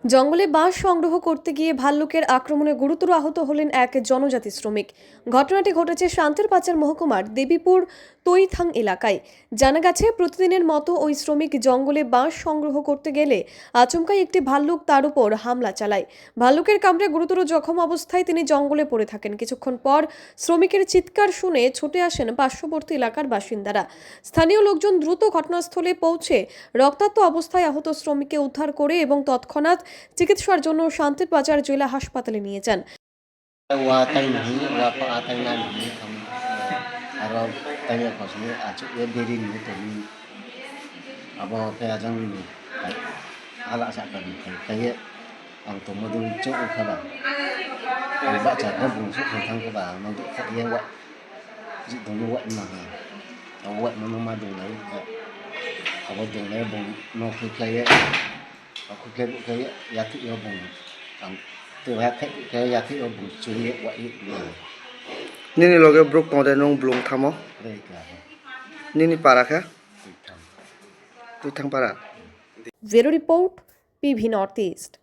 জঙ্গলে বাঁশ সংগ্রহ করতে গিয়ে ভাল্লুকের আক্রমণে গুরুতর আহত হলেন এক জনজাতি শ্রমিক। ঘটনাটি ঘটেছে শান্তিরবাজার মহকুমার দেবীপুর তৈথাং এলাকায়। জানা গেছে, প্রতিদিনের মতো ওই শ্রমিক জঙ্গলে বাঁশ সংগ্রহ করতে গেলে আচমকাই একটি ভাল্লুক তার উপর হামলা চালায়। ভাল্লুকের কামড়ে গুরুতর জখম অবস্থায় তিনি জঙ্গলে পড়ে থাকেন। কিছুক্ষণ পর শ্রমিকের চিৎকার শুনে ছুটে আসেন পার্শ্ববর্তী এলাকার বাসিন্দারা। স্থানীয় লোকজন দ্রুত ঘটনাস্থলে পৌঁছে রক্তাক্ত অবস্থায় আহত শ্রমিককে উদ্ধার করে এবং তৎক্ষণাৎ চিকিৎসার জন্য শান্তিরবাজার জেলা হাসপাতালে নিয়ে যান। Nini loge bruk tongde nong blung thamo. Nini para kha? Tuithang para. Bureau Report, PV Northeast.